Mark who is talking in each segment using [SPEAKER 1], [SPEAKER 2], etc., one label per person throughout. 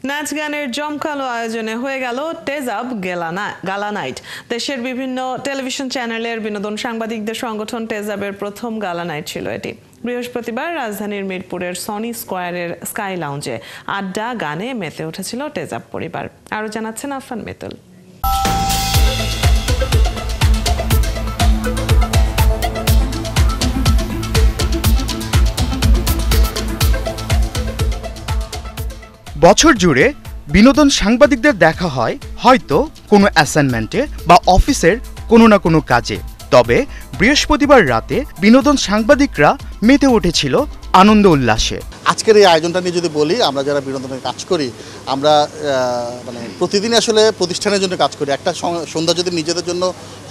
[SPEAKER 1] নাচ গানের জমকালো আয়োজনে হয়ে গেল টেজাব গালা নাইট। দেশের বিভিন্ন টেলিভিশন চ্যানেলের বিনোদন সাংবাদিকদের সংগঠন টেজাবের প্রথম গালা নাইট ছিল এটি। বৃহস্পতিবার রাজধানীর মিরপুরের সনি স্কয়ারের স্কাই লাউঞ্জে আড্ডা গানে মেতে উঠেছিল টেজাব পরিবার। আরো জানাচ্ছেন আফফান মিতুল।
[SPEAKER 2] বছর জুড়ে বিনোদন সাংবাদিকদের দেখা হয় হয়তো কোনো অ্যাসাইনমেন্টে বা অফিসের কোনো না কোনো কাজে। তবে বৃহস্পতিবার রাতে বিনোদন সাংবাদিকরা মেতে উঠেছিল আনন্দ উল্লাসে।
[SPEAKER 3] আজকের এই আয়োজনটা নিয়ে যদি বলি, আমরা যারা বিনোদনের কাজ করি, আমরা প্রতিদিন আসলে প্রতিষ্ঠানের জন্য কাজ করি। একটা সন্ধ্যা যদি নিজেদের জন্য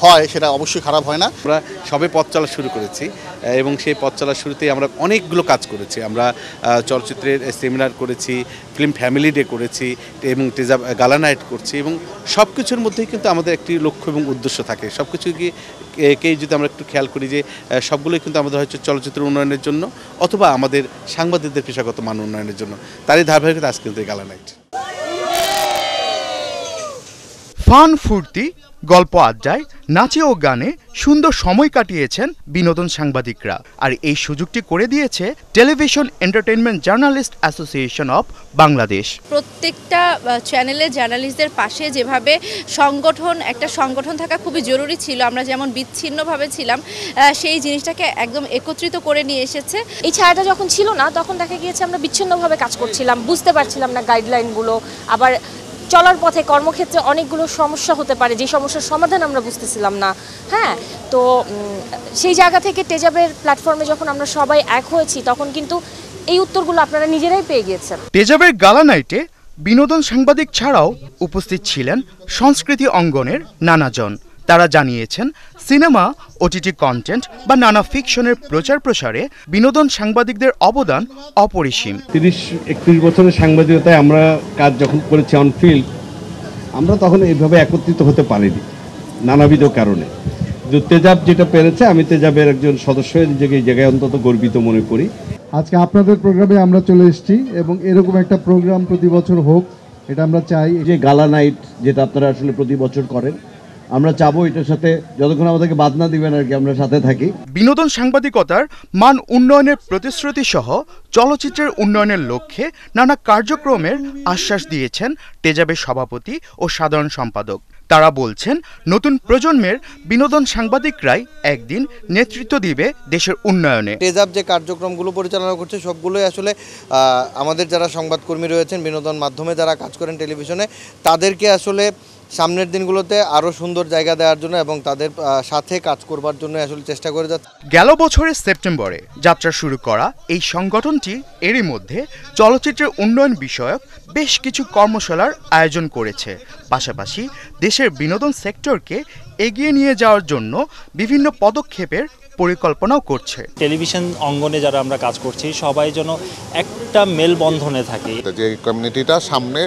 [SPEAKER 3] হয় সেটা অবশ্যই খারাপ হয় না।
[SPEAKER 4] আমরা সবে পথ চলা শুরু করেছি এবং সেই পথ চলার শুরুতেই আমরা অনেকগুলো কাজ করেছি। আমরা চলচ্চিত্রের সেমিনার করেছি, ফিল্ম ফ্যামিলি ডে করেছি এবং টেজাব গালা নাইট করছি এবং সব কিছুর মধ্যেই কিন্তু আমাদের একটি লক্ষ্য এবং উদ্দেশ্য থাকে। সব কিছুকে যদি আমরা একটু খেয়াল করি যে সবগুলোই কিন্তু আমাদের হচ্ছে চলচ্চিত্র উন্নয়নের জন্য অথবা আমাদের সাংবাদিকদের পেশাগত মান উন্নয়নের জন্য। তারই ধারাবাহিকতা আজকে কিন্তু গালা নাইট।
[SPEAKER 2] ফান ফুর্তি, গল্প আড্ডায়, নাচে ও গানে সুন্দর সময় কাটিয়েছেন বিনোদন সাংবাদিকরা। আর এই সুযোগটি করে দিয়েছে television entertainment journalist association of Bangladesh.
[SPEAKER 5] প্রত্যেকটা চ্যানেলে জার্নালিস্টদের পাশে যেভাবে একটা সংগঠন থাকা খুবই জরুরি ছিল, আমরা যেমন বিচ্ছিন্নভাবে ছিলাম, সেই জিনিসটাকে একদম একত্রিত করে নিয়ে এসেছে।
[SPEAKER 6] এই ছায়াটা যখন ছিল না, তখন দেখা গিয়েছে আমরা বিচ্ছিন্নভাবে কাজ করছিলাম, বুঝতে পারছিলাম না গাইডলাইনগুলো। আবার চলার পথে কর্মক্ষেত্রে অনেকগুলো সমস্যা হতে পারে, যে সমস্যার সমাধান আমরা বুঝতেছিলাম না। তো সেই জায়গা থেকে টেজাবের প্ল্যাটফর্মে যখন আমরা সবাই এক হয়েছি, তখন কিন্তু এই উত্তরগুলো আপনারা নিজেরাই পেয়ে গিয়েছেন।
[SPEAKER 2] টেজাবের গালা নাইটে বিনোদন সাংবাদিক ছাড়াও উপস্থিত ছিলেন সংস্কৃতি অঙ্গনের নানাজন। তারা জানিয়েছেন সিনেমা, ওটিটি কন্টেন্ট বা নানা ফিকশনের প্রচার প্রসারে বিনোদন সাংবাদিকদের অবদান অপরিসীম।
[SPEAKER 7] 30-31 বছরের সাংবাদিকতায় আমরা কাজ যখন করেছি অন ফিল্ড, আমরা তখন এইভাবে একত্রিত হতে পারিনি নানাবিধ কারণে। কিন্তু তেজাব যেটা পেরেছে, আমি তেজাবের একজন সদস্য নিজেকে এই জায়গায় অন্তত গর্বিত মনে করি।
[SPEAKER 8] আজকে আপনাদের প্রোগ্রামে আমরা চলে এসেছি এবং এরকম একটা প্রোগ্রাম প্রতি বছর হোক, এটা আমরা চাই।
[SPEAKER 7] যে গালা নাইট যেটা আপনারা আসলে প্রতি বছর করেন, আমরা চাবো এটার সাথে যতক্ষণ আমাদেরকে বাদ না দিবেন আর কি, আমরা সাথে থাকি।
[SPEAKER 2] বিনোদন সাংবাদিকতার মান উন্নয়নের প্রতিশ্রুতি সহ চলচ্চিত্রের উন্নয়নের লক্ষ্যে নানা কার্যক্রমের আশ্বাস দিয়েছেন টেজাবের সভাপতি ও সাধারণ সম্পাদক। তারা বলছেন, নতুন প্রজন্মের বিনোদন সাংবাদিকরাই একদিন নেতৃত্ব দিবে দেশের উন্নয়নে।
[SPEAKER 9] টেজাব যে কার্যক্রমগুলো পরিচালনা করছে, সবগুলোই আসলে আমাদের যারা সংবাদকর্মী রয়েছেন, বিনোদন মাধ্যমে যারা কাজ করেন টেলিভিশনে, তাদেরকে আসলে সামনের দিনগুলোতে আরও সুন্দর জায়গা দেওয়ার জন্য এবং তাদের সাথে কাজ করবার জন্য আসলে চেষ্টা করে যাচ্ছে।
[SPEAKER 2] গেল বছরের সেপ্টেম্বরে যাত্রা শুরু করা এই সংগঠনটি এরই মধ্যে চলচ্চিত্রের উন্নয়ন বিষয়ক বেশ কিছু কর্মশালার আয়োজন করেছে। পাশাপাশি দেশের বিনোদন সেক্টরকে এগিয়ে নিয়ে যাওয়ার জন্য বিভিন্ন পদক্ষেপের পরিকল্পনাও করছে।
[SPEAKER 10] টেলিভিশন অঙ্গনে যারা আমরা কাজ করছি, সবাই যেন একটা মেলবন্ধনে থাকি।
[SPEAKER 11] যে কমিউনিটিটা সামনে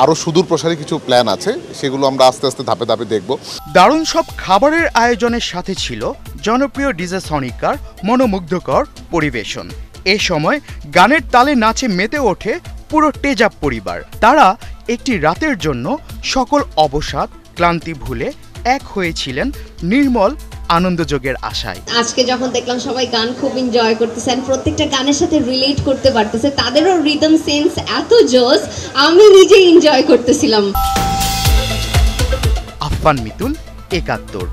[SPEAKER 11] আরও সুদূর প্রসারী কিছু প্ল্যান আছে, সেগুলো আমরা আস্তে আস্তে ধাপে ধাপে দেখব।
[SPEAKER 2] দারুণ সব খাবারের আয়োজনের সাথে ছিল জনপ্রিয় ডিজে সনিকার মনোমুগ্ধকর পরিবেশন। এ সময় গানের তালে নাচে মেতে ওঠে পুরো টেজাব পরিবার। তারা একটি রাতের জন্য সকল অবসাদ ক্লান্তি ভুলে এক হয়েছিলেন নির্মল আনন্দযোগের আশায়।
[SPEAKER 12] আজকে যখন দেখলাম সবাই গান খুব এনজয় করতেছেন, প্রত্যেকটা গানের সাথে রিলেট করতে পারতেছে, তাদেরও রিদম সেন্স এত জোস, আমি নিজে এনজয় করতেছিলাম।
[SPEAKER 2] আফফান মিতুল, ৭১।